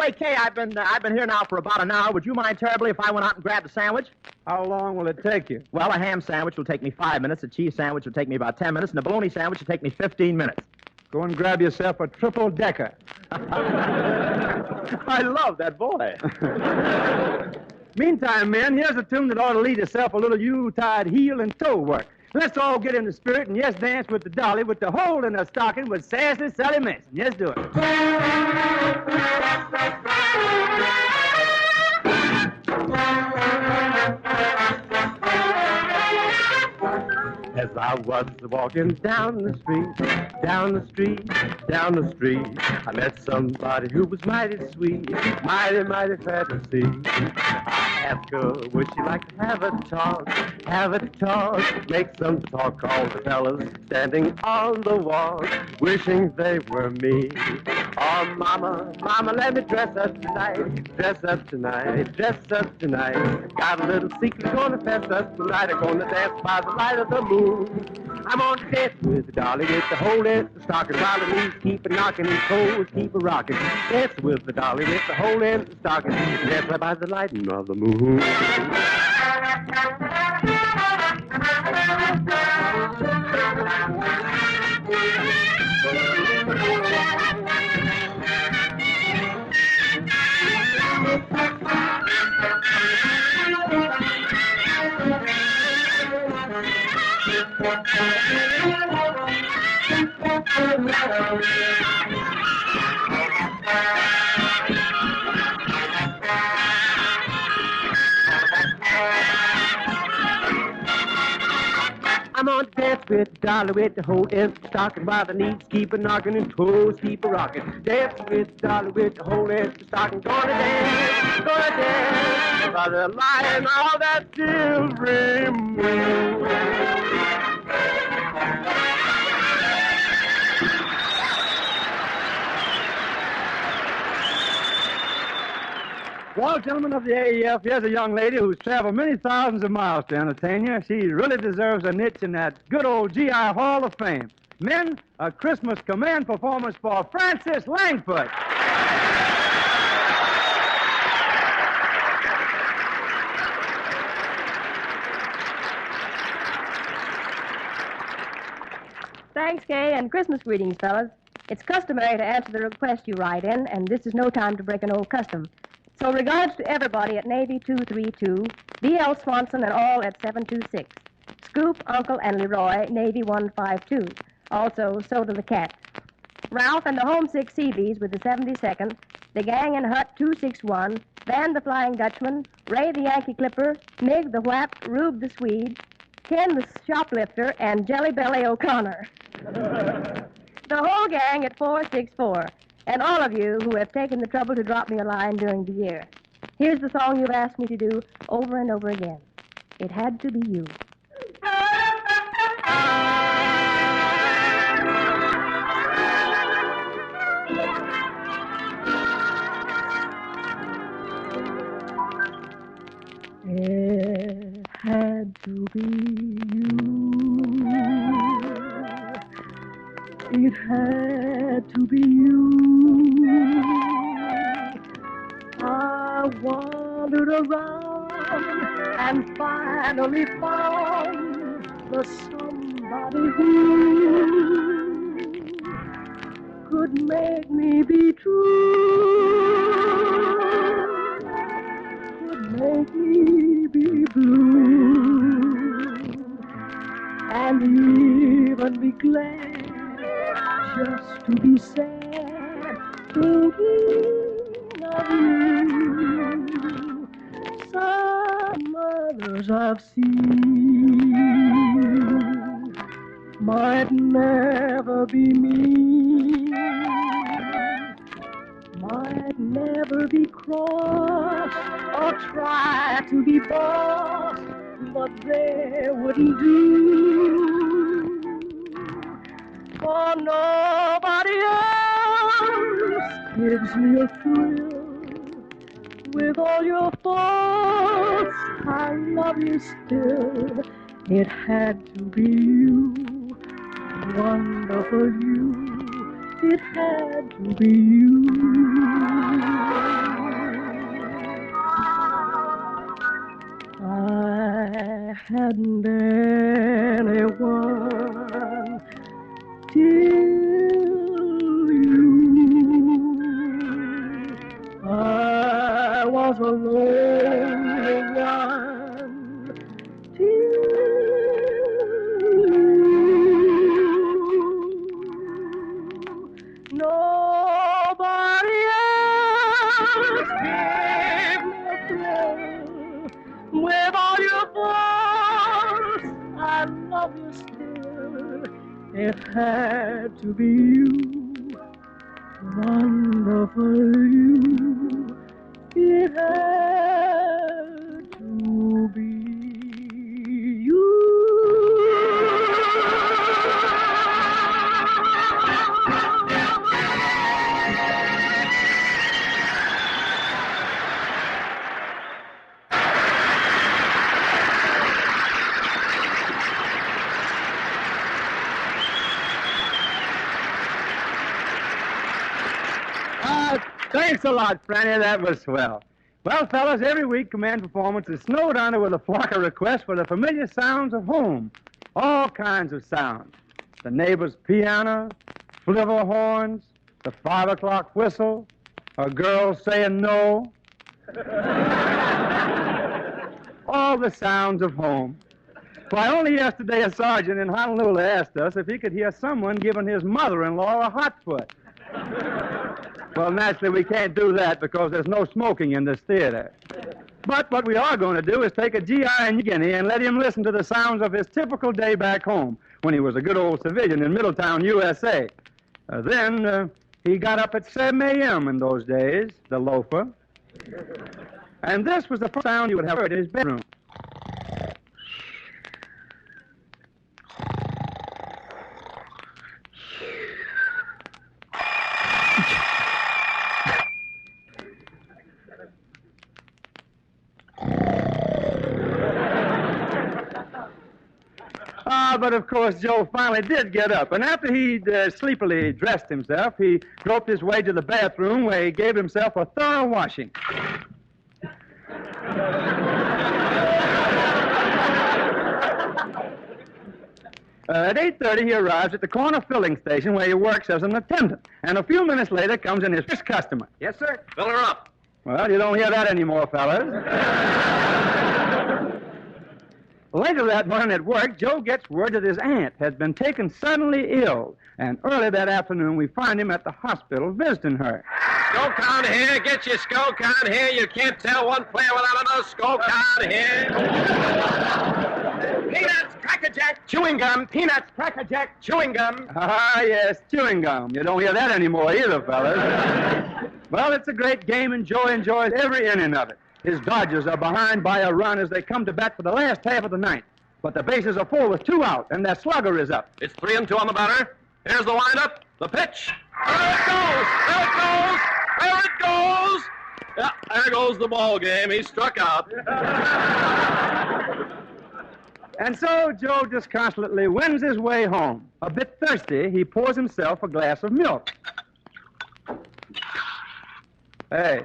way, Kay, I've been here now for about an hour. Would you mind terribly if I went out and grabbed a sandwich? How long will it take you? Well, a ham sandwich will take me 5 minutes, a cheese sandwich will take me about 10 minutes, and a bologna sandwich will take me 15 minutes. Go and grab yourself a triple-decker. I love that boy. Meantime, men, here's a tune that ought to lead yourself a little Yuletide heel and toe work. Let's all get in the spirit and yes, dance with the dolly with the hole in the stocking with Sassy Sally Manson. Yes, do it. As I was walking down the street, I met somebody who was mighty sweet, mighty fair to see. I asked her, would she like to have a talk, make some talk, all the fellas standing on the wall, wishing they were me. Oh, mama, let me dress up tonight. Got a little secret gonna fess up tonight. I'm gonna dance by the light of the moon. I'm on the dance with the dolly with the hole in the stocking, while the knees keep knocking and toes keep rocking. Dance with the dolly with the hole in the stocking, dance right by the light of the moon. I'm on to dance with the dolly with the whole empty stocking, while the knees keep knocking and toes keep rocking. Dance with the dolly with the whole empty stocking, gonna dance by the light of that silvery moon. Well, gentlemen of the AEF, here's a young lady who's traveled many thousands of miles to entertain you. She really deserves a niche in that good old GI Hall of Fame. Men, a Christmas command performance for Frances Langford. Thanks, Kay, and Christmas greetings, fellas. It's customary to answer the request you write in, and this is no time to break an old custom. So regards to everybody at Navy 232, D.L. Swanson and all at 726. Scoop, Uncle, and Leroy, Navy 152. Also, Soda the Cat. Ralph and the Homesick Seabees with the 72nd, the gang in Hut 261, Van the Flying Dutchman, Ray the Yankee Clipper, Mig the Whap, Rube the Swede, Ken the Shoplifter, and Jelly Belly O'Connor. The whole gang at 464. And all of you who have taken the trouble to drop me a line during the year. Here's the song you've asked me to do over and over again. It had to be you. It had to be you. It had to be you. I wandered around and finally found the somebody who could make me be true, could make me be blue, and even be glad just to be sad, thinking of you. Some others I've seen might never be me, might never be cross or try to be boss, but they wouldn't do. For nobody else gives me a thrill. With all your faults, I love you still. It had to be you, wonderful you. it had to be you. I hadn't anyone till you. I was a lonely one till you. Nobody else gave me a thrill. With all your force, I love you still. It had to be you, wonderful you. It had to be you. Thanks a lot, Franny. That was swell. Well, fellas, every week command performance is snowed under with a flock of requests for the familiar sounds of home. All kinds of sounds. The neighbor's piano, flivver horns, the 5 o'clock whistle, a girl saying no. All the sounds of home. Why, only yesterday a sergeant in Honolulu asked us if he could hear someone giving his mother-in-law a hot foot. Well, naturally, we can't do that because there's no smoking in this theater. But what we are going to do is take a GI in New Guinea and let him listen to the sounds of his typical day back home when he was a good old civilian in Middletown, USA. Then he got up at 7 a.m. in those days, the loafer. And this was the first sound he would have heard in his bedroom. But of course, Joe finally did get up, and after he'd sleepily dressed himself, he groped his way to the bathroom where he gave himself a thorough washing. At 8:30, he arrives at the corner filling station where he works as an attendant, and a few minutes later comes in his first customer. Yes, sir. Fill her up. Well, you don't hear that anymore, fellas. Later that morning at work, Joe gets word that his aunt had been taken suddenly ill, and early that afternoon we find him at the hospital visiting her. Skull count here. Get your skull count here. You can't tell one player without another. Skull count here. Peanuts, Cracker Jack, chewing gum. Peanuts, Cracker Jack, chewing gum. Ah, yes, chewing gum. You don't hear that anymore either, fellas. Well, it's a great game, and Joe enjoys every inning of it. His Dodgers are behind by a run as they come to bat for the last half of the ninth. But the bases are full with 2 out, and their slugger is up. It's 3-2 on the batter. Here's the windup. The pitch. There it goes. There it goes. There it goes. Yeah, there goes the ball game. He struck out. And so Joe disconsolately wends his way home. A bit thirsty, he pours himself a glass of milk. Hey.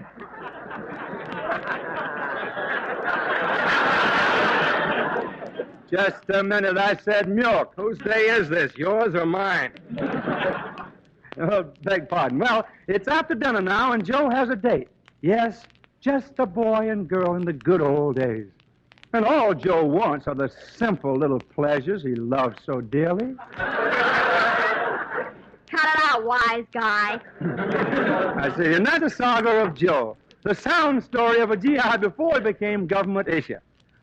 Just a minute, I said milk. Whose day is this, yours or mine? Oh, beg pardon. Well, it's after dinner now, and Joe has a date. Yes, just a boy and girl in the good old days. And all Joe wants are the simple little pleasures he loves so dearly. Cut it out, wise guy. I see, and that's the saga of Joe, the sound story of a GI before he became government issue.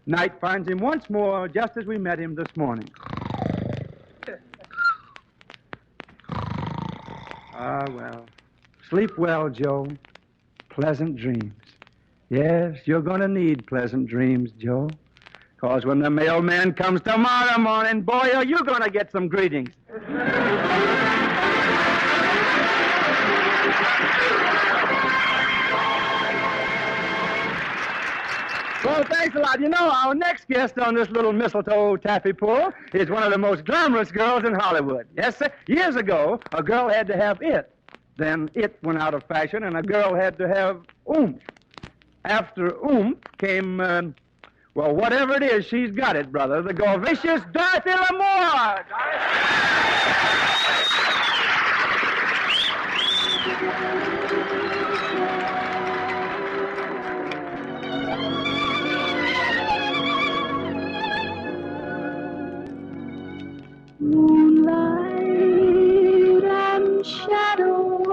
Night finds him once more, just as we met him this morning. Ah, well. Sleep well, Joe. Pleasant dreams. Yes, you're going to need pleasant dreams, Joe. Because when the mailman comes tomorrow morning, boy, are you going to get some greetings. Well, thanks a lot. you know, our next guest on this little mistletoe taffy pull is one of the most glamorous girls in Hollywood. Yes, sir. Years ago, a girl had to have it. Then it went out of fashion, and a girl had to have oomph. After oomph came, well, whatever it is, she's got it, brother. The gorgeous Dorothy Lamour. Moonlight and shadows,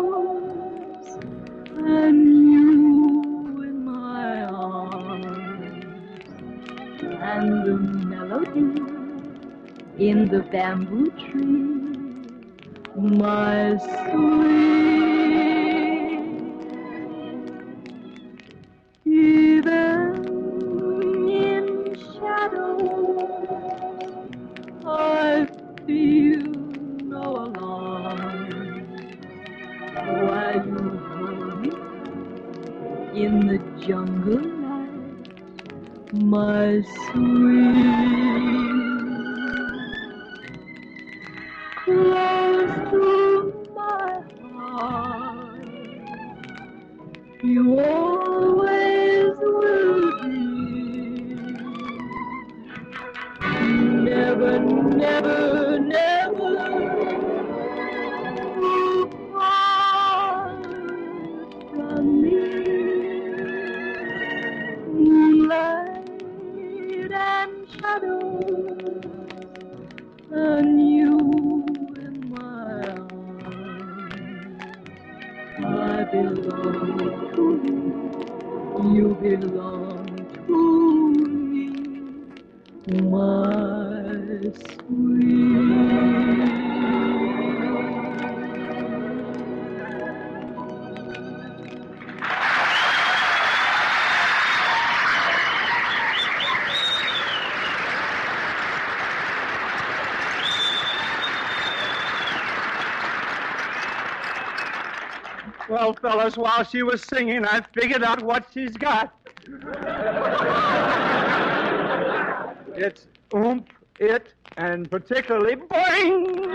and you in my arms, and the melody in the bamboo tree, my sweet. Even in shadow, I feel no alarm while you hold me in the jungle night, my sweet. Close to my heart, you always will be. Never, never, never apart from me. Moonlight and shadows, and you in my arms. I belong to you, you belong to me, my sweet. Well, fellas, while she was singing, I figured out what she's got. It's oomph, it, and particularly boing!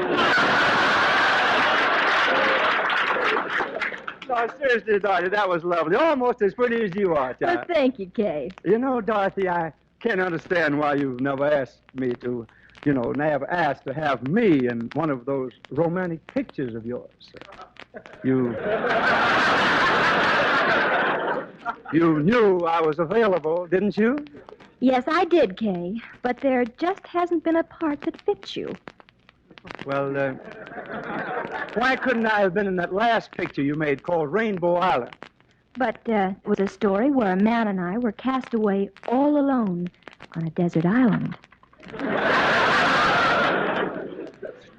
No, seriously, Dorothy, that was lovely. Almost as pretty as you are, Well, child. thank you, Kay. You know, Dorothy, I can't understand why you've never asked me to, never asked to have me in one of those romantic pictures of yours. You knew I was available, didn't you? Yes, I did, Kay. But there just hasn't been a part that fits you. Well, why couldn't I have been in that last picture you made called Rainbow Island? But it was a story where a man and I were cast away all alone on a desert island.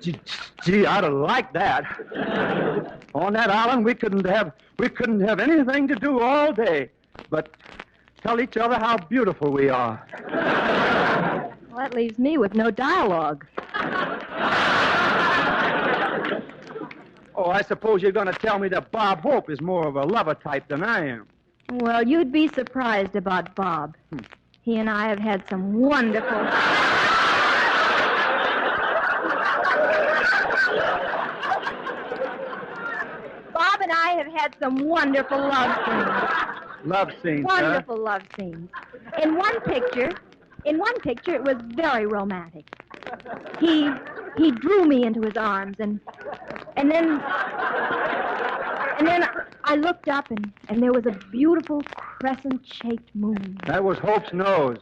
Gee, I'd have liked that. On that island, we couldn't have anything to do all day but tell each other how beautiful we are. Well, that leaves me with no dialogue. Oh, I suppose you're going to tell me that Bob Hope is more of a lover type than I am. Well, you'd be surprised about Bob. He and I have had some wonderful... Bob and I have had some wonderful love scenes. Love scenes, Wonderful love scenes. In one picture, it was very romantic. He drew me into his arms, and then I looked up, and there was a beautiful crescent-shaped moon. That was Hope's nose.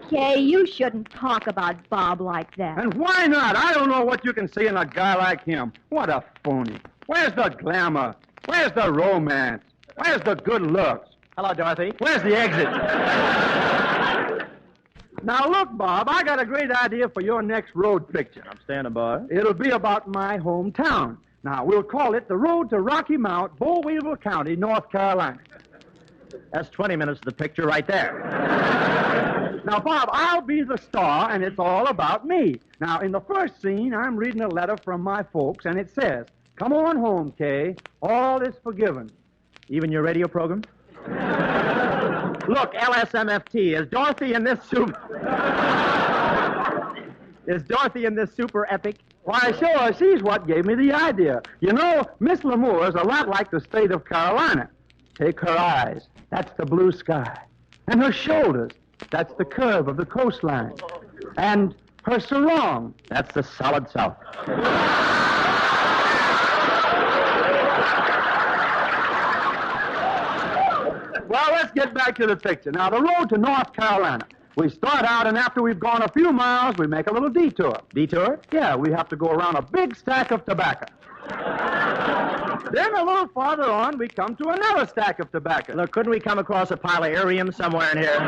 Kay, you shouldn't talk about Bob like that. And why not? I don't know what you can see in a guy like him. What a phony. Where's the glamour? Where's the romance? Where's the good looks? Hello, Dorothy. Where's the exit? Now, look, Bob, I got a great idea for your next road picture. I'm standing by. It'll be about my hometown. Now, we'll call it The Road to Rocky Mount, Bollweevil County, North Carolina. That's 20 minutes of the picture right there. Now, Bob, I'll be the star, and it's all about me. Now, in the first scene, I'm reading a letter from my folks, and it says, "Come on home, Kay. All is forgiven." Even your radio program? Look, LSMFT, is Dorothy in this super... Is Dorothy in this super epic? Why, sure, she's what gave me the idea. You know, Miss L'Amour is a lot like the state of Carolina. Take her eyes. That's the blue sky. And her shoulders. That's the curve of the coastline. And her sarong. That's the solid South. Well, let's get back to the picture. Now, the road to North Carolina. We start out, and after we've gone a few miles, we make a little detour. Detour? Yeah, we have to go around a big stack of tobacco. Then a little farther on, we come to another stack of tobacco. Look, couldn't we come across a pile of irium somewhere in here?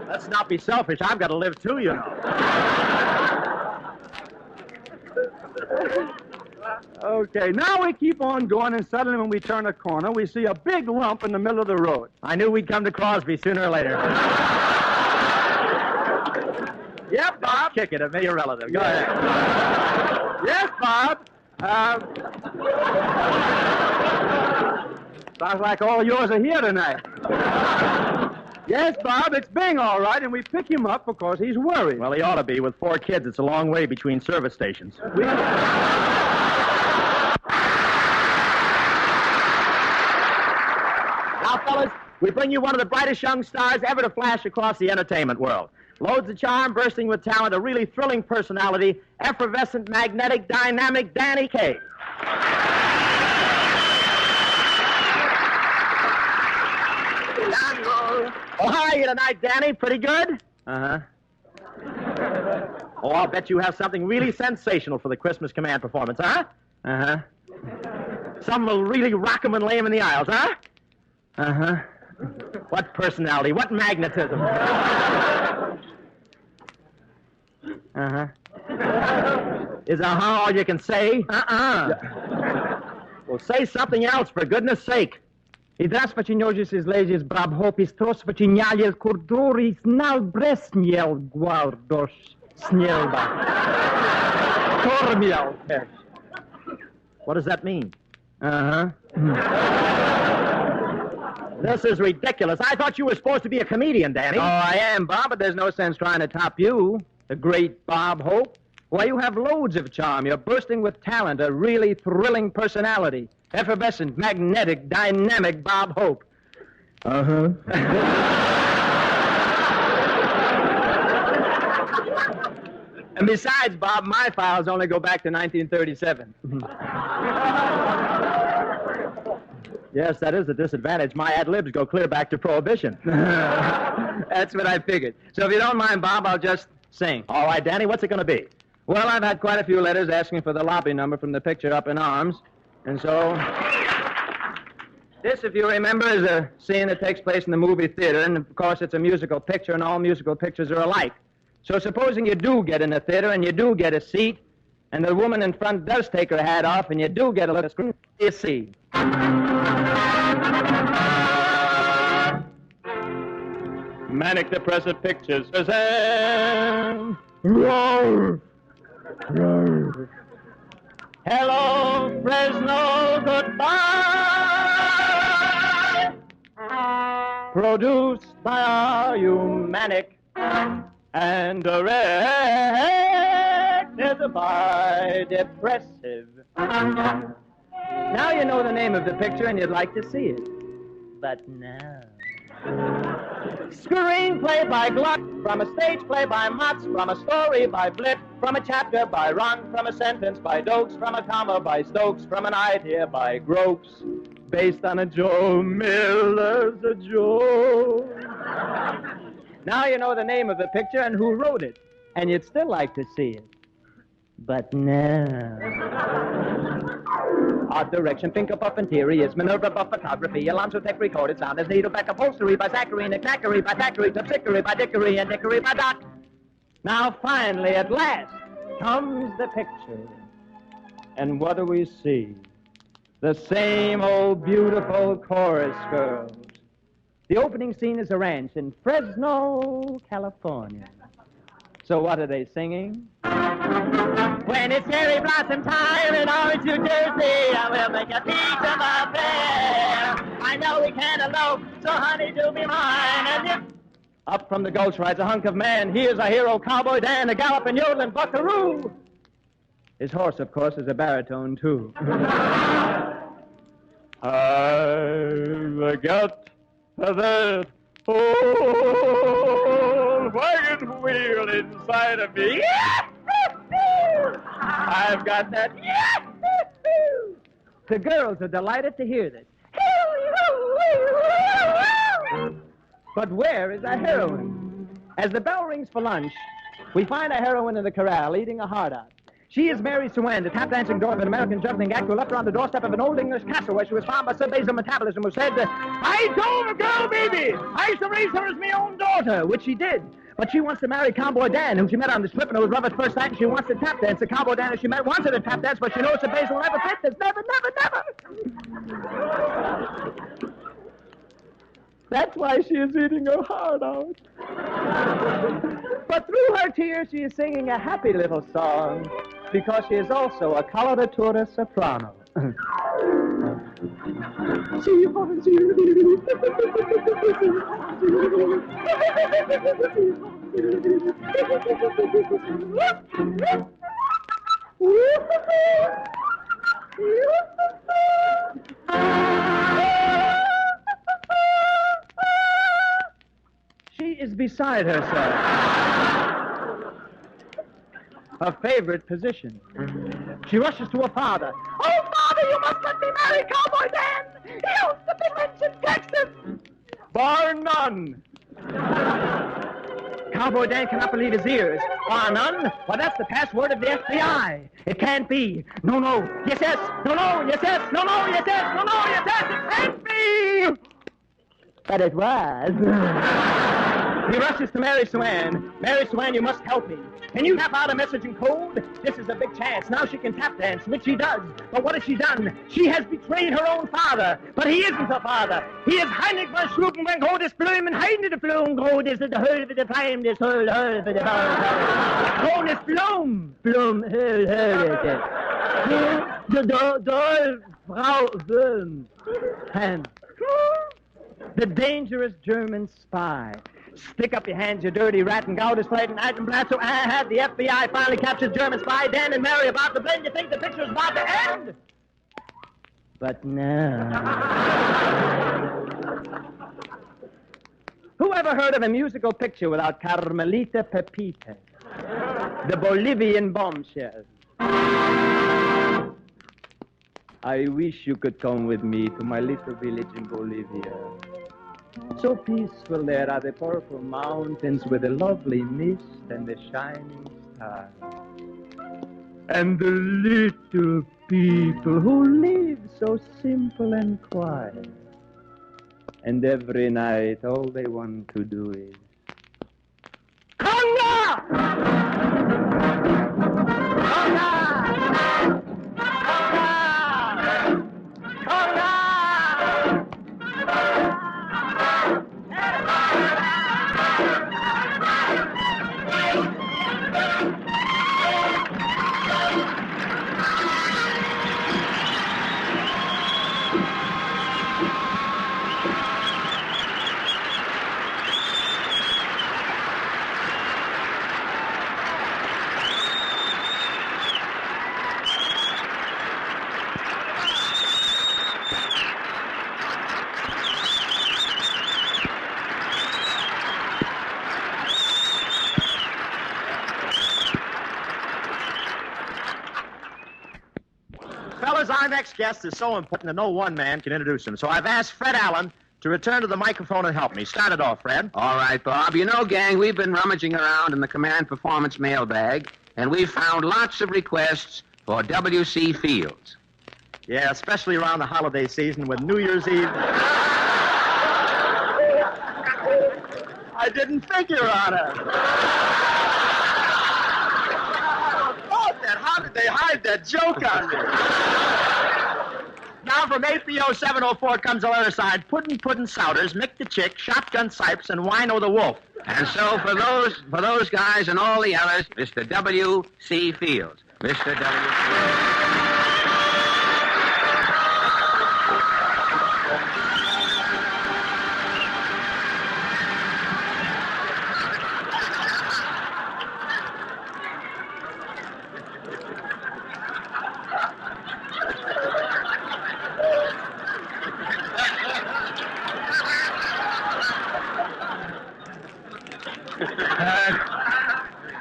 Let's not be selfish. I've got to live too, you know. Okay, now we keep on going, and suddenly when we turn a corner, we see a big lump in the middle of the road. I knew we'd come to Crosby sooner or later. Yep, Bob. Kick it at me, your relative. Go Yeah. ahead. Yes, Bob. Sounds like all yours are here tonight. Yes, Bob, it's Bing, all right, and we pick him up because he's worried. Well, he ought to be. With 4 kids, it's a long way between service stations. Now, fellas, we bring you one of the brightest young stars ever to flash across the entertainment world. Loads of charm, bursting with talent, a really thrilling personality, effervescent, magnetic, dynamic Danny Kaye. Oh, how are you tonight, Danny? Pretty good? Uh-huh. Oh, I'll bet you have something really sensational for the Christmas Command performance, huh? Uh-huh. Something will really rock 'em and lay 'em in the aisles, huh? Uh-huh. What personality, what magnetism. Uh-huh. Is uh-huh all you can say? Uh-uh. Well, say something else, for goodness sake. I zdravstvući nožis ležis brab hopis trosvaći njaljel kordori snal bresnjel guardoš snjelba. Tormjel. What does that mean? Uh-huh. This is ridiculous. I thought you were supposed to be a comedian, Danny. Oh, I am, Bob, but there's no sense trying to top you, the great Bob Hope. Why, you have loads of charm. You're bursting with talent, a really thrilling personality. Effervescent, magnetic, dynamic Bob Hope. Uh-huh. And besides, Bob, my files only go back to 1937. Yes, that is a disadvantage. My ad-libs go clear back to Prohibition. That's what I figured. So if you don't mind, Bob, I'll just sing. All right, Danny, what's it going to be? Well, I've had quite a few letters asking for the lobby number from the picture Up in Arms. And so, this, if you remember, is a scene that takes place in the movie theater. And, of course, it's a musical picture, and all musical pictures are alike. So supposing you do get in the theater and you do get a seat, and the woman in front does take her hat off, and you do get a look at the screen, you see. Manic Depressive Pictures present... Roar! Roar! Hello, Fresno, goodbye! Produced by our Humanic and directed by Depressive. Now you know the name of the picture and you'd like to see it. But now... Screenplay by Gluck, from a stage play by Motz, from a story by Blitt, from a chapter by Ron, from a sentence by Dokes, from a comma by Stokes, from an idea by Gropes, based on a Joe Miller's a joke. Now you know the name of the picture and who wrote it, and you'd still like to see it. But now... Art direction, Finger Puff interiors, Minerva Buff photography, Alonzo Tech recorded sound as Needleback upholstery by Zachary and Knackery by Thackeray, Topsickery by Dickory and Dickory by Doc. Now finally, at last, comes the picture. And what do we see? The same old beautiful chorus girls. The opening scene is a ranch in Fresno, California. So what are they singing? When it's cherry blossom time in Orange, New Jersey, I will make a peach of a bear. I know we can't elope, so honey, do be mine. And if... Up from the gulch rides a hunk of man. He is our hero, Cowboy Dan, a galloping, yodeling buckaroo. His horse, of course, is a baritone, too. I've got that old wagon wheel inside of me. I've got that. The girls are delighted to hear this. But where is our heroine? As the bell rings for lunch, we find our heroine in the corral eating a heart out. She is Mary Swan, the tap-dancing daughter of an American juggling act who left her on the doorstep of an old English castle where she was found by Sir Basil Metabolism, who said, I told the girl, baby, I shall raise her as my own daughter, which she did. But she wants to marry Cowboy Dan, whom she met on the strip, and it was Robert's first night, and she wants to tap dance. The Cowboy Dan that she met wanted to tap dance, but she knows Sir Basil will never fit this. Never, never, never. That's why she is eating her heart out. But through her tears, she is singing a happy little song, because she is also a coloratura soprano. She is beside herself. Her favorite position. She rushes to her father. Oh, Father, you must let me marry Cowboy Dan! He owns the big ranch in Texas! Bar none! Cowboy Dan cannot believe his ears. Bar none? Well, that's the password of the FBI. It can't be. No, no. Yes, yes. No, no. Yes, yes. No, no. Yes, yes. No, no. Yes, yes. It can't be! But it was. He rushes to Mary Swan. Mary Swan, you must help me. Can you tap out a message in code? This is a big chance. Now she can tap dance, which she does. But what has she done? She has betrayed her own father. But he isn't her father. He is Heinrich von Schlupenbank, Hodis Blumen, Heine de Blum, Godis the Höhe de Prime, this Höhe de Hodis Blum, Blum, Höhe, the Frau Böhm. The dangerous German spy. Stick up your hands, you dirty rat, and gout is played and Altenblatt. So the FBI finally captured German spy Dan and Mary about to blend. You think the picture's about to end? But no. Who ever heard of a musical picture without Carmelita Pepita, the Bolivian bombshell? I wish you could come with me to my little village in Bolivia. So peaceful there are the purple mountains with the lovely mist and the shining stars. And the little people who live so simple and quiet. And every night all they want to do is... Conga! Conga! Conga! Conga! Fellas, our next guest is so important that no one man can introduce him. So I've asked Fred Allen to return to the microphone and help me. Start it off, Fred. All right, Bob. You know, gang, we've been rummaging around in the Command Performance mailbag, and we've found lots of requests for W.C. Fields. Yeah, especially around the holiday season with New Year's Eve. I didn't figure on it. How did they hide that joke on me? Now from APO 704 comes the other side. Puddin' Souders, Mick the Chick, Shotgun Sipes, and Wino the Wolf. And so for those guys and all the others, Mr. W.C. Fields. Mr. W. Fields.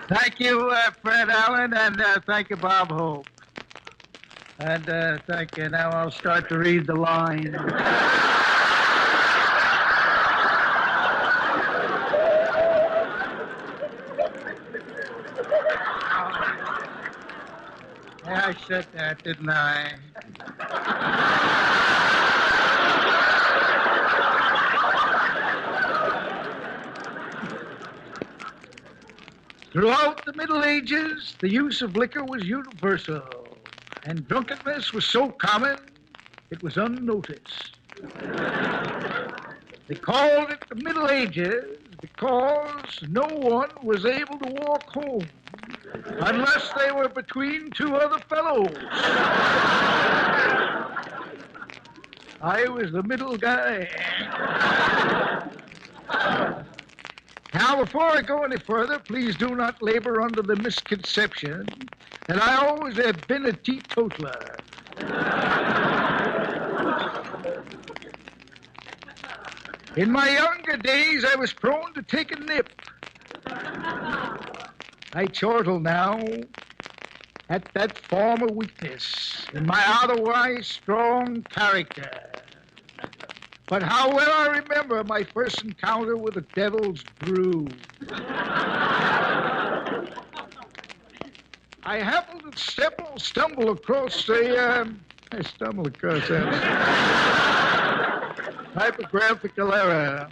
Thank you, Fred Allen, and thank you, Bob Hope. And thank you. Now I'll start to read the line. Yeah, I said that, didn't I? Throughout the Middle Ages, the use of liquor was universal, and drunkenness was so common, it was unnoticed. They called it the Middle Ages because no one was able to walk home unless they were between two other fellows. I was the middle guy. Now, before I go any further, please do not labor under the misconception that I always have been a teetotaler. In my younger days, I was prone to take a nip. I chortle now at that former weakness in my otherwise strong character. But how well I remember my first encounter with the devil's brew. I happened to stumble across that typographical error.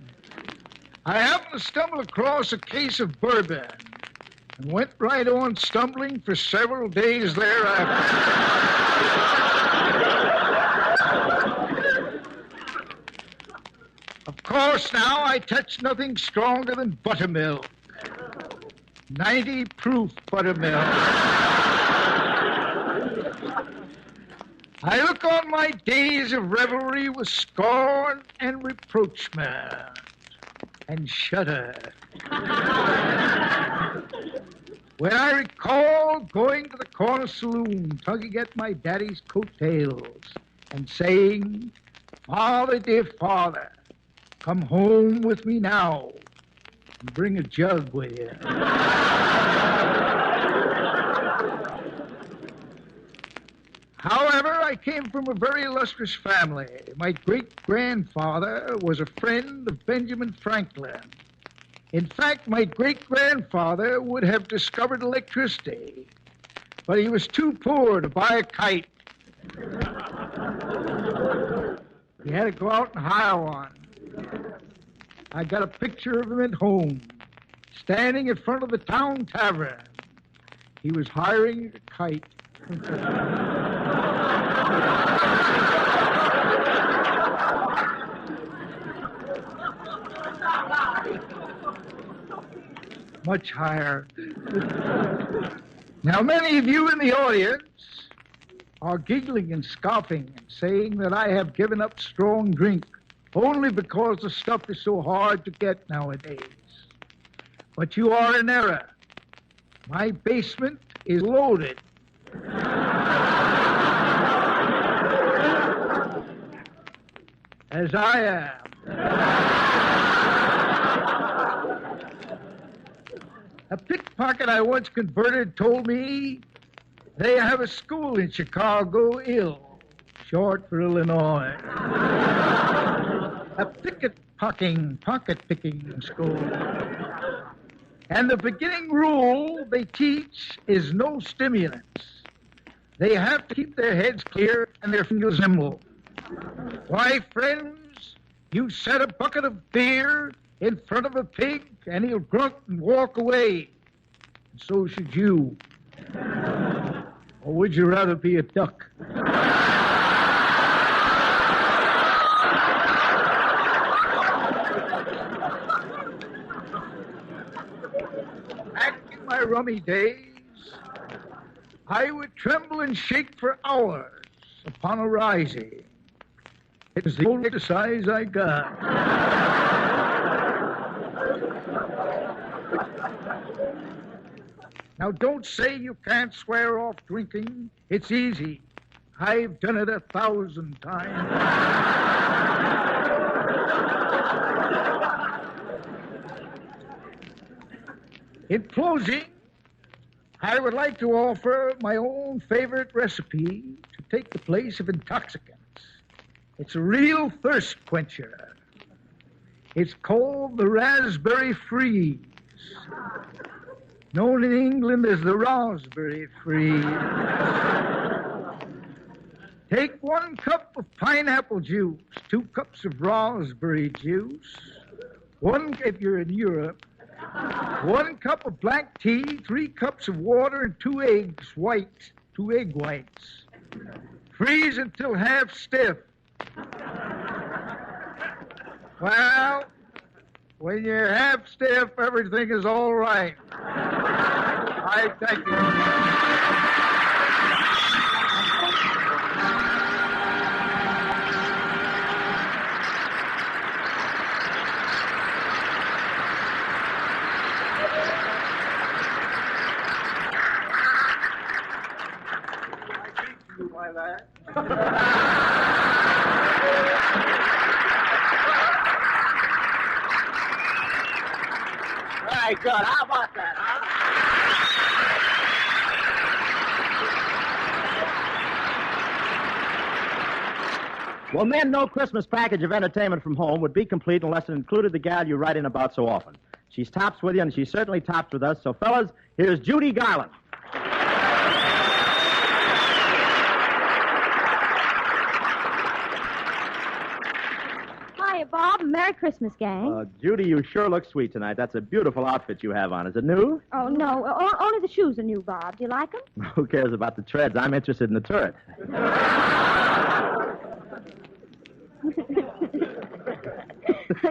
I happened to stumble across a case of bourbon and went right on stumbling for several days thereafter. Of course, now I touch nothing stronger than buttermilk. 90 proof buttermilk. I look on my days of revelry with scorn and reproachment and shudder. When I recall going to the corner saloon, tugging at my daddy's coattails and saying, "Father, dear father, come home with me now and bring a jug with you." However, I came from a very illustrious family. My great-grandfather was a friend of Benjamin Franklin. In fact, my great-grandfather would have discovered electricity, but he was too poor to buy a kite. He had to go out and hire one. I got a picture of him at home, standing in front of the town tavern. He was hiring a kite. Much higher. Now, many of you in the audience are giggling and scoffing and saying that I have given up strong drink only because the stuff is so hard to get nowadays. But you are in error. My basement is loaded. As I am. A pickpocket I once converted told me they have a school in Chicago, short for Illinois. A pocket-picking school. And the beginning rule they teach is no stimulants. They have to keep their heads clear and their fingers nimble. Why, friends, you set a bucket of beer in front of a pig and he'll grunt and walk away. And so should you. Or would you rather be a duck? Back in my rummy days, I would tremble and shake for hours upon a rising. It was the only exercise I got. Now, don't say you can't swear off drinking. It's easy. I've done it 1,000 times. In closing, I would like to offer my own favorite recipe to take the place of intoxicants. It's a real thirst quencher. It's called the Raspberry Freeze, known in England as the Raspberry Freeze. Take 1 cup of pineapple juice, 2 cups of raspberry juice, 1 if you're in Europe, 1 cup of black tea, 3 cups of water, and 2 eggs white, 2 egg whites. Freeze until half stiff. Well, when you're half stiff, everything is all right. I thank you. Very good. How about that, huh? Well, men, no Christmas package of entertainment from home would be complete unless it included the gal you write in about so often. She's tops with you, and she certainly tops with us. So, fellas, here's Judy Garland. Hiya, Bob. Merry Christmas, gang. Judy, you sure look sweet tonight. That's a beautiful outfit you have on. Is it new? Oh, no. Only the shoes are new, Bob. Do you like them? Who cares about the treads? I'm interested in the turret.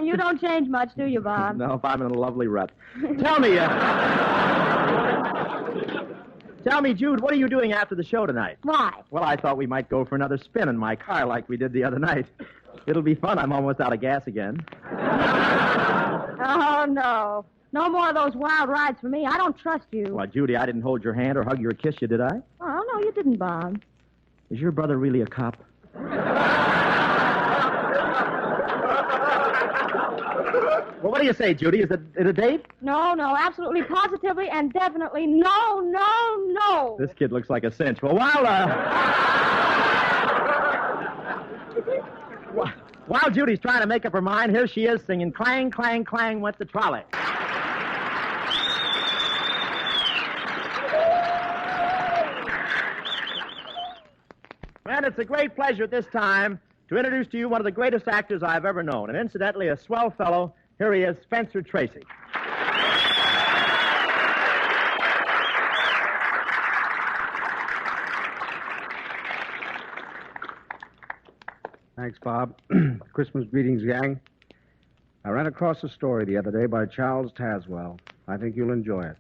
You don't change much, do you, Bob? No, I'm in a lovely rut. Tell me, Jude, what are you doing after the show tonight? Why? Well, I thought we might go for another spin in my car like we did the other night. It'll be fun. I'm almost out of gas again. Oh, no. No more of those wild rides for me. I don't trust you. Well, Judy, I didn't hold your hand or hug you or kiss you, did I? Oh, no, you didn't, Bob. Is your brother really a cop? Well, what do you say, Judy? Is it a date? No, absolutely, positively, and definitely no. This kid looks like a cinch. Well, while Judy's trying to make up her mind, here she is singing Clang, Clang, Clang Went the Trolley. And it's a great pleasure at this time to introduce to you one of the greatest actors I've ever known, and incidentally, a swell fellow. Here he is, Spencer Tracy. Thanks, Bob. Christmas greetings, gang. I ran across a story the other day by Charles Tazwell. I think you'll enjoy it.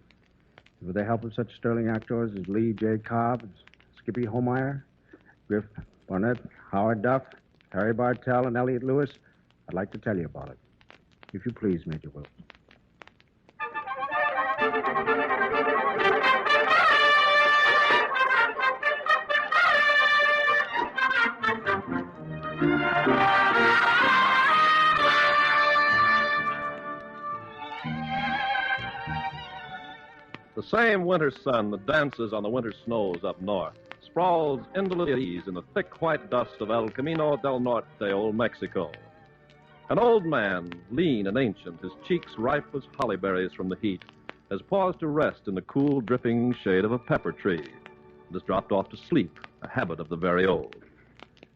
With the help of such sterling actors as Lee J. Cobb, Skippy Homeyer, Griff Barnett, Howard Duff, Harry Bartell, and Elliot Lewis, I'd like to tell you about it. If you please, Major Wilson. The same winter sun that dances on the winter snows up north sprawls indolently at ease in the thick white dust of El Camino del Norte, Old Mexico. An old man, lean and ancient, his cheeks ripe as holly berries from the heat, has paused to rest in the cool, dripping shade of a pepper tree and has dropped off to sleep, a habit of the very old.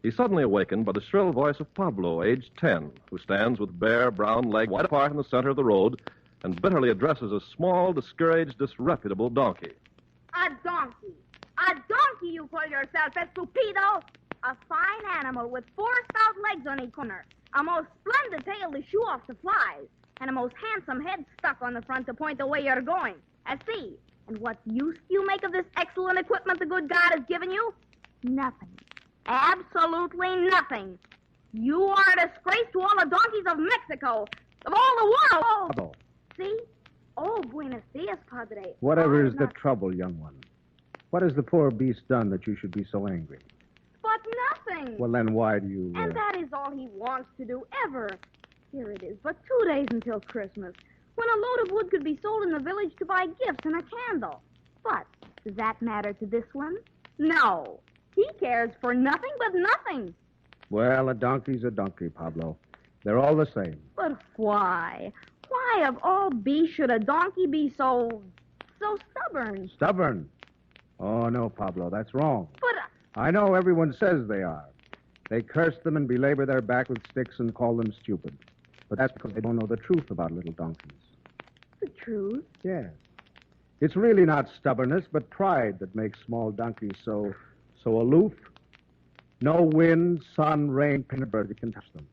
He's suddenly awakened by the shrill voice of Pablo, aged 10, who stands with bare brown legs wide apart in the center of the road and bitterly addresses a small, discouraged, disreputable donkey. A donkey. A donkey, you call yourself, estupido. A fine animal with 4 stout legs on each corner. A most splendid tail to shoo off the flies. and a most handsome head stuck on the front to point the way you're going. See. And what use do you make of this excellent equipment the good God has given you? Nothing. Absolutely nothing. You are a disgrace to all the donkeys of Mexico, of all the world. Trouble. See? Oh, buenos dias, Padre. Whatever Oh, is the trouble, young one? What has the poor beast done that you should be so angry? But nothing. Well, then why do you... And that is all he wants to do, ever. Here it is, but 2 days until Christmas, when a load of wood could be sold in the village to buy gifts and a candle. But does that matter to this one? No. He cares for nothing but nothing. Well, a donkey's a donkey, Pablo. They're all the same. But why? Why, of all beasts, should a donkey be so stubborn? Stubborn? Oh, no, Pablo, that's wrong. But... I know everyone says they are. They curse them and belabor their back with sticks and call them stupid. But that's because they don't know the truth about little donkeys. The truth? Yes. It's really not stubbornness, but pride that makes small donkeys so aloof. No wind, sun, rain, pin, or bird can touch them.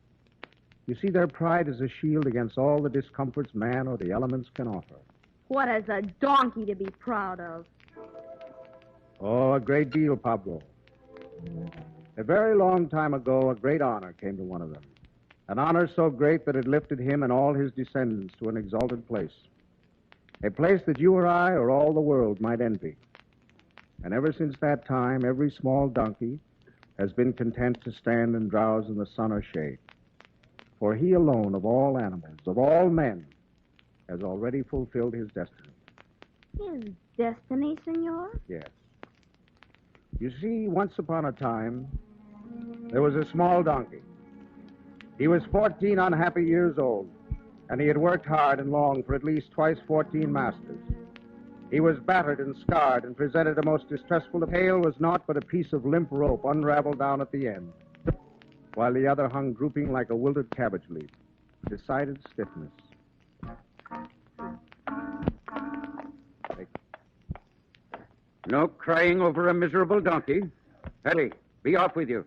You see, their pride is a shield against all the discomforts man or the elements can offer. What has a donkey to be proud of? Oh, a great deal, Pablo. A very long time ago, a great honor came to one of them. An honor so great that it lifted him and all his descendants to an exalted place. A place that you or I or all the world might envy. And ever since that time, every small donkey has been content to stand and drowse in the sun or shade. For he alone of all animals, of all men, has already fulfilled his destiny. His destiny, senor? Yes. You see, once upon a time, there was a small donkey. He was 14 unhappy years old, and he had worked hard and long for at least twice 14 masters. He was battered and scarred and presented a most distressful. The tail was naught but a piece of limp rope unraveled down at the end, while the other hung drooping like a wilted cabbage leaf, decided stiffness. No crying over a miserable donkey. Hurry, be off with you.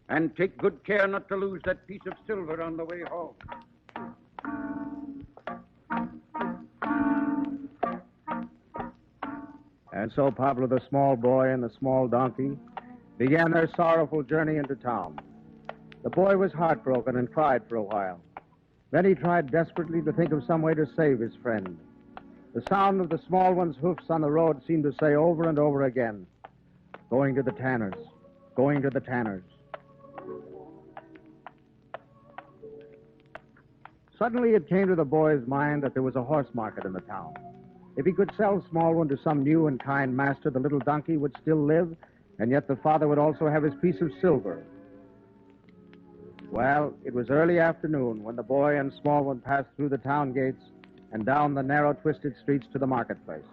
And take good care not to lose that piece of silver on the way home. And so Pablo, the small boy, and the small donkey began their sorrowful journey into town. The boy was heartbroken and cried for a while. Then he tried desperately to think of some way to save his friend. The sound of the small one's hoofs on the road seemed to say over and over again, "Going to the Tanners, going to the Tanners." Suddenly it came to the boy's mind that there was a horse market in the town. If he could sell Small One to some new and kind master, the little donkey would still live, and yet the father would also have his piece of silver. Well, it was early afternoon when the boy and Small One passed through the town gates and down the narrow, twisted streets to the marketplace.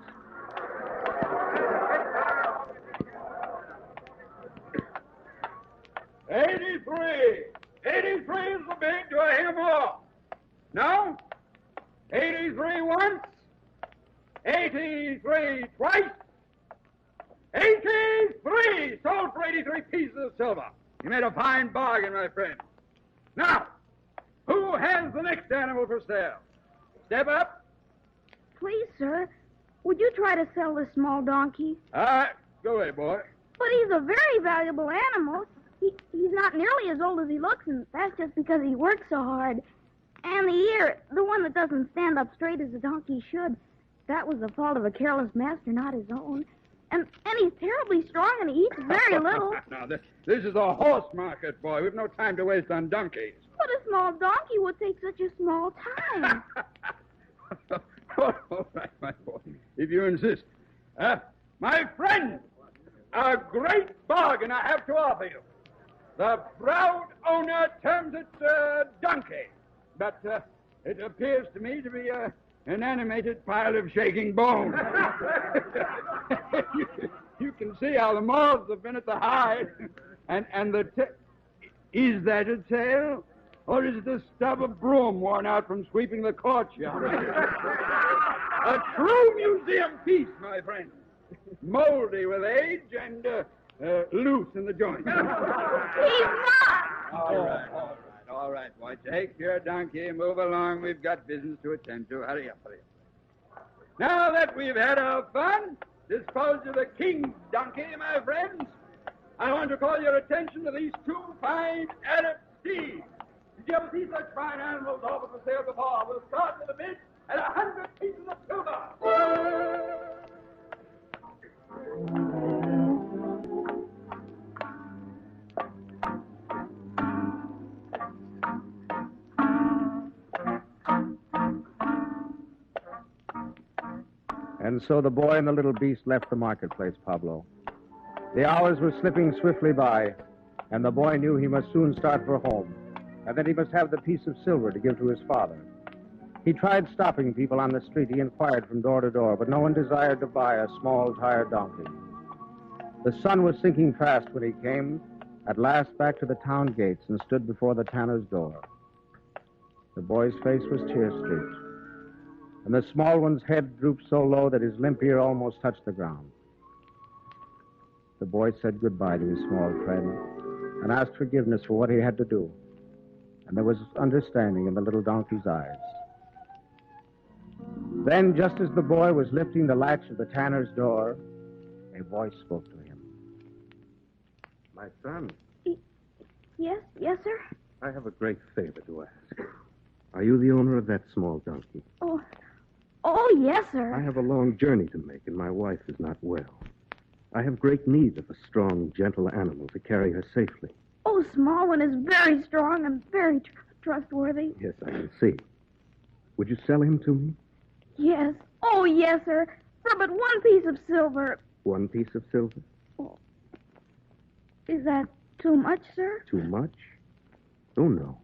$83 is the bid. Do I hear more? No? 83 once? 83 twice? 83! Sold for 83 pieces of silver. You made a fine bargain, my friend. Now, who has the next animal for sale? Step up. Please, sir, would you try to sell this small donkey? All right, go away, boy. But he's a very valuable animal. He's not nearly as old as he looks, and that's just because he works so hard. And the ear, the one that doesn't stand up straight as a donkey should, that was the fault of a careless master, not his own. And he's terribly strong, and he eats very little. Now, this is a horse market, boy. We've no time to waste on donkeys. But a small donkey would take such a small time. All right, my boy, if you insist. My friend, a great bargain I have to offer you. The proud owner terms it donkey, but it appears to me to be an animated pile of shaking bones. you can see how the moths have been at the hide, and the is that a tail? Or is it the stub of broom worn out from sweeping the courtyard? A true museum piece, my friend. Moldy with age and loose in the joints. He's not! All All right, boy. Take your donkey. Move along. We've got business to attend to. Hurry up, hurry up. Now that we've had our fun, disposed of the king's donkey, my friends, I want to call your attention to these two fine Arab steeds. Did you ever see such fine animals offered for sale before? We'll start with a bid at 100 pieces of silver. And so the boy and the little beast left the marketplace, Pablo. The hours were slipping swiftly by, and the boy knew he must soon start for home, and that he must have the piece of silver to give to his father. He tried stopping people on the street. He inquired from door to door, but no one desired to buy a small, tired donkey. The sun was sinking fast when he came, at last back to the town gates and stood before the tanner's door. The boy's face was tear-streaked, and the small one's head drooped so low that his limp ear almost touched the ground. The boy said goodbye to his small friend and asked forgiveness for what he had to do, and there was understanding in the little donkey's eyes. Then, just as the boy was lifting the latch of the tanner's door, a voice spoke to him. My son, Yes, sir? I have a great favor to ask. Are you the owner of that small donkey? Oh, yes, sir. I have a long journey to make, and my wife is not well. I have great need of a strong, gentle animal to carry her safely. Oh, Small One is very strong and very trustworthy. Yes, I can see. Would you sell him to me? Yes. Oh, yes, sir. For but one piece of silver. 1 piece of silver? Is that too much, sir? Too much? Oh, no.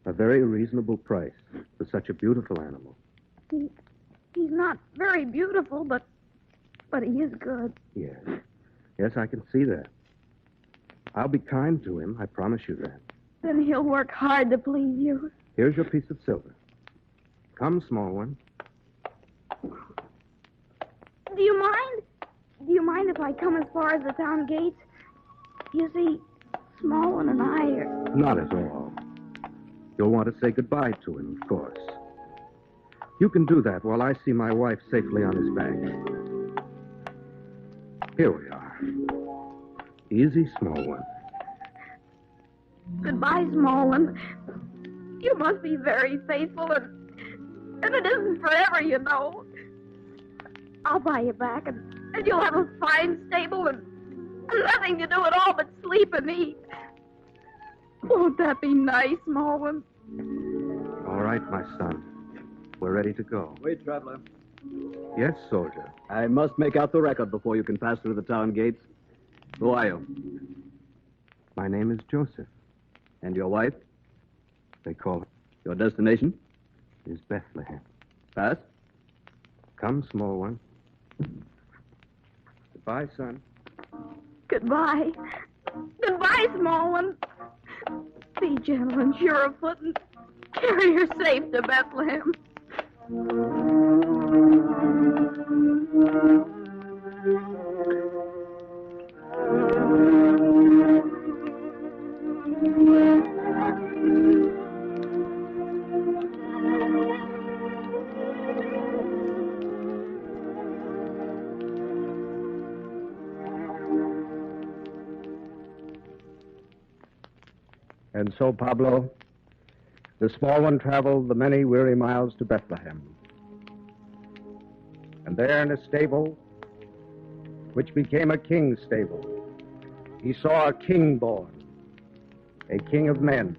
A very reasonable price for such a beautiful animal. He's not very beautiful, but he is good. Yes. Yes, I can see that. I'll be kind to him, I promise you that. Then he'll work hard to please you. Here's your piece of silver. Come, small one. Do you mind? Do you mind if I come as far as the town gates? You see, Small One and I are... Not at all. You'll want to say goodbye to him, of course. You can do that while I see my wife safely on his back. Here we are. Easy, small one. Goodbye, Small One. You must be very faithful, and it isn't forever, you know. I'll buy you back, and you'll have a fine stable and nothing to do at all but sleep and eat. Won't that be nice, Small One? All right, my son. We're ready to go. Wait, traveler. Yes, soldier. I must make out the record before you can pass through the town gates. Who are you? My name is Joseph. And your wife? They call her. Your destination? Is Bethlehem. Pass. Come, small one. Goodbye, son. Goodbye. Goodbye, Small One. Be gentle and sure of foot and carry her safe to Bethlehem. And so, Pablo, the small one traveled the many weary miles to Bethlehem. And there in a stable, which became a king's stable, he saw a king born, a king of men,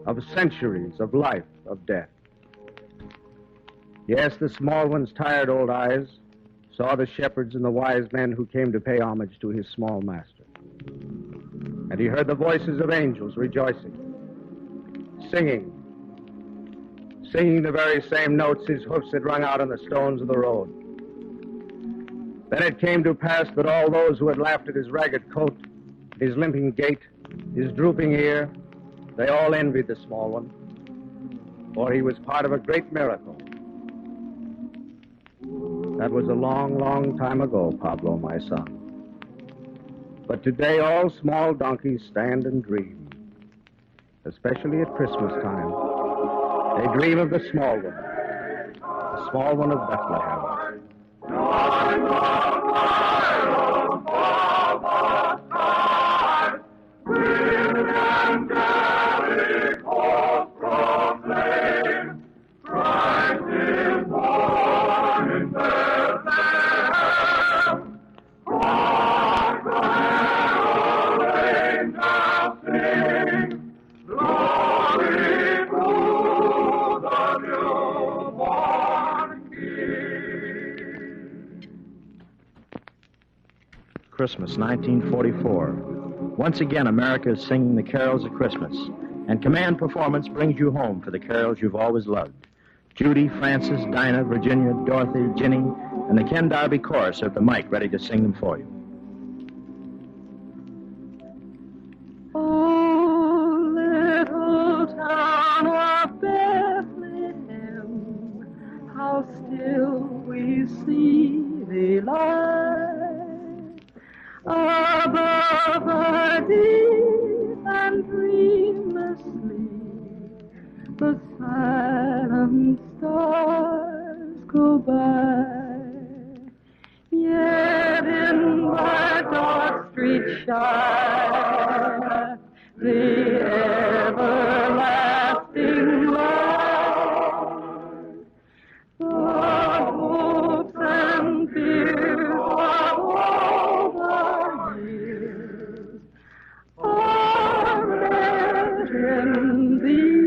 of centuries, of life, of death. Yes, the small one's tired old eyes saw the shepherds and the wise men who came to pay homage to his small master. And he heard the voices of angels rejoicing, singing the very same notes his hoofs had rung out on the stones of the road. Then it came to pass that all those who had laughed at his ragged coat, his limping gait, his drooping ear, they all envied the small one, for he was part of a great miracle. That was a long, long time ago, Pablo, my son. But today all small donkeys stand and dream. especially at Christmas time. They dream of the small one of Bethlehem. Christmas, 1944. Once again, America is singing the carols of Christmas, and Command Performance brings you home for the carols you've always loved. Judy, Frances, Dinah, Virginia, Dorothy, Ginny, and the Ken Darby Chorus are at the mic ready to sing them for you. Oh, little town of Bethlehem, how still we see thee lie. Above the deep and dreamless sleep, the silent stars go by. Yet in the dark street shine the everlasting light. The hopes and fears of all the years are read in thee.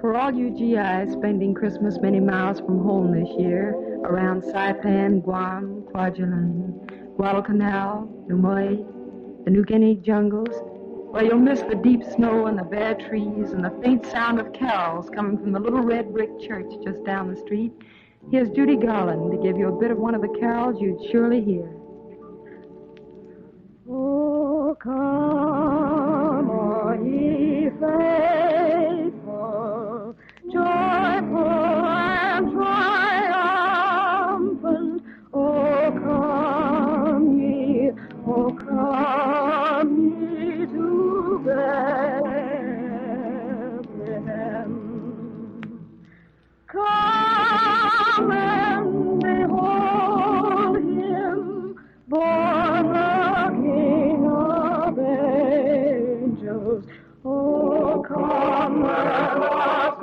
For all you GIs spending Christmas many miles from home this year, around Saipan, Guam, Kwajalein, Guadalcanal, Nimoy, the New Guinea jungles, where you'll miss the deep snow and the bare trees and the faint sound of carols coming from the little red brick church just down the street, here's Judy Garland to give you a bit of one of the carols you'd surely hear. Oh, come, all ye faithful, joyful and triumphant. Oh, come ye to Bethlehem. Come and behold him, born the King of angels. Oh, come, let us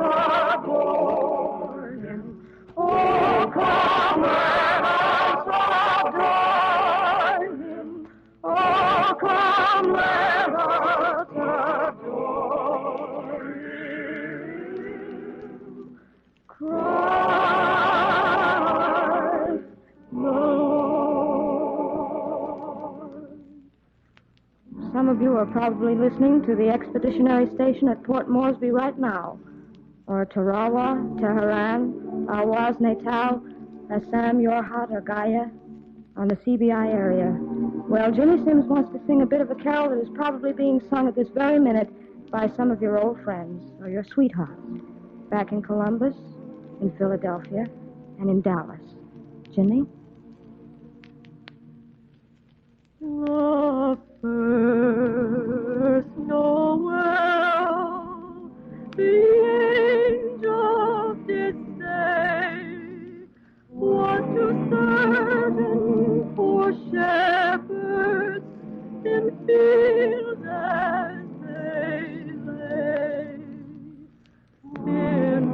adore him. Oh, come, let us adore him. Oh, come, let us adore him. Christ the Lord. Some of you are probably listening to the expeditionary station at Port Moresby right now, or Tarawa, Tehran, Awaz, Natal, Assam, Yorhat, or Gaya, on the CBI area. Well, Jimmy Sims wants to sing a bit of a carol that is probably being sung at this very minute by some of your old friends, or your sweethearts, back in Columbus, in Philadelphia, and in Dallas. Jimmy? The first Noel, the angels did say, was too certain for shepherds in fields as they lay. In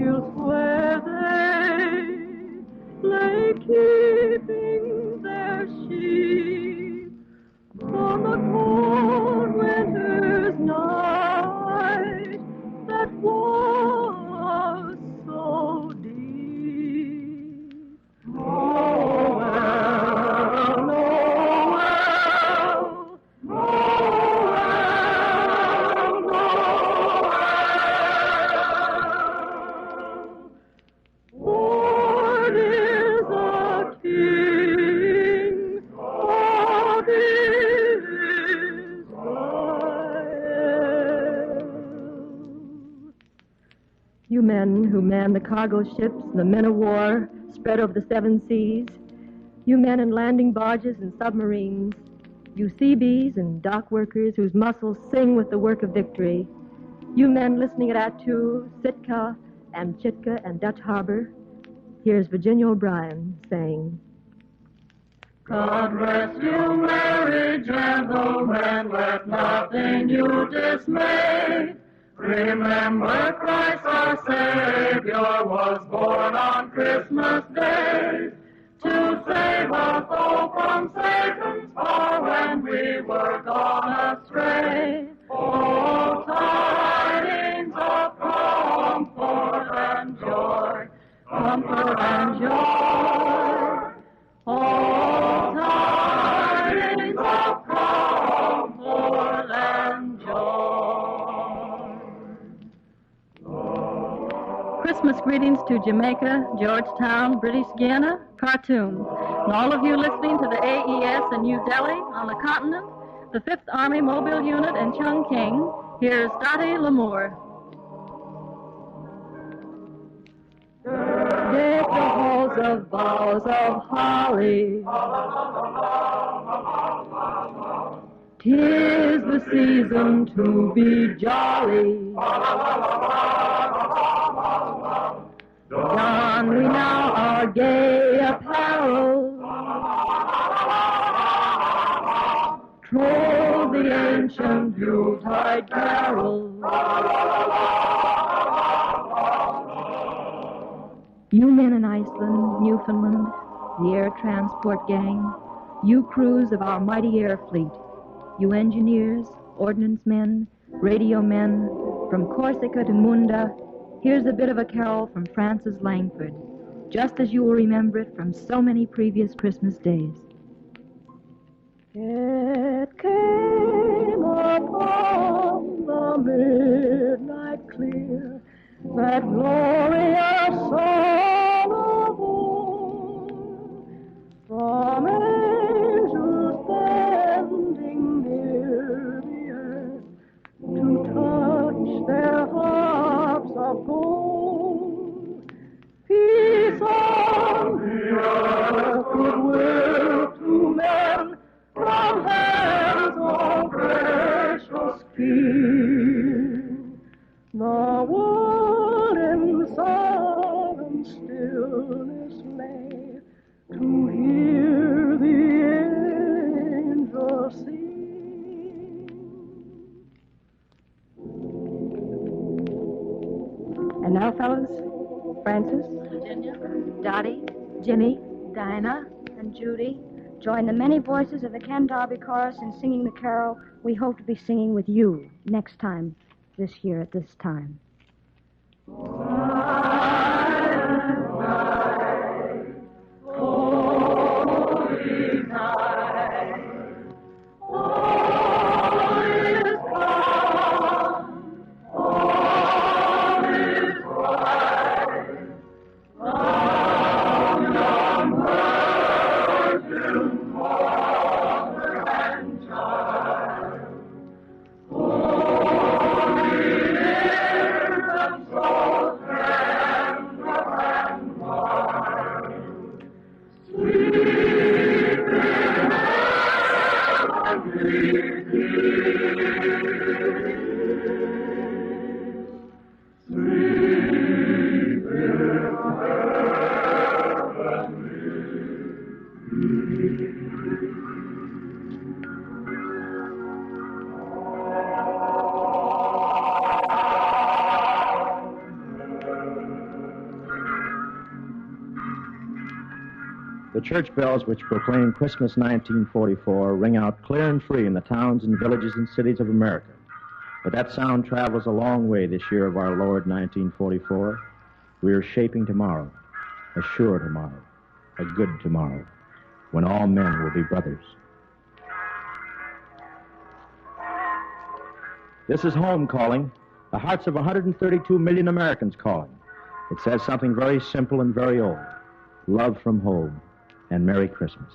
fields where they lay keeping their sheep on the cold winter's night that was so deep. Noel, Noel, Noel, Noel. Born is a King of Israel. You men who man the cargo ships, the men of war spread over the 7 seas, You men in landing barges and submarines. You Seabees and dock workers whose muscles sing with the work of victory. You men listening at Attu, Sitka, and Chitka and Dutch Harbor. Here's Virginia O'Brien saying, God rest you, merry gentlemen, let nothing you dismay. Remember Christ our Savior was born on Christmas Day to save us all from Satan's power when we were gone astray. Oh, tidings of comfort and joy, comfort and joy. Oh, tidings of comfort and joy. Christmas greetings to Jamaica, Georgetown, British Guiana, Khartoum, and all of you listening to the AES in New Delhi on the continent, the 5th Army Mobile Unit in Chongqing. Here's Dottie L'Amour. Deck the halls of boughs of holly. 'Tis the season to be jolly. Don we now our gay apparel. Troll the ancient Yuletide carol. You men in Iceland, Newfoundland, the air transport gang, you crews of our mighty air fleet, you engineers, ordnance men, radio men, from Corsica to Munda, here's a bit of a carol from Francis Langford, just as you will remember it from so many previous Christmas days. It came upon the midnight clear, that glorious song of old, from angels bending near the earth to touch their harps of gold. Peace on the earth, goodwill to men, from hands of gracious King. The world in solemn stillness lay to hear the angels sing. And now, fellas, Francis, Virginia, Dottie, Ginny, Dinah, and Judy join the many voices of the Canterbury Chorus in singing the carol we hope to be singing with you next time, this year at this time. The church bells which proclaim Christmas 1944 ring out clear and free in the towns and villages and cities of America. But that sound travels a long way this year of our Lord 1944. We are shaping tomorrow, a sure tomorrow, a good tomorrow, when all men will be brothers. This is home calling, the hearts of 132 million Americans calling. It says something very simple and very old. Love from home and Merry Christmas.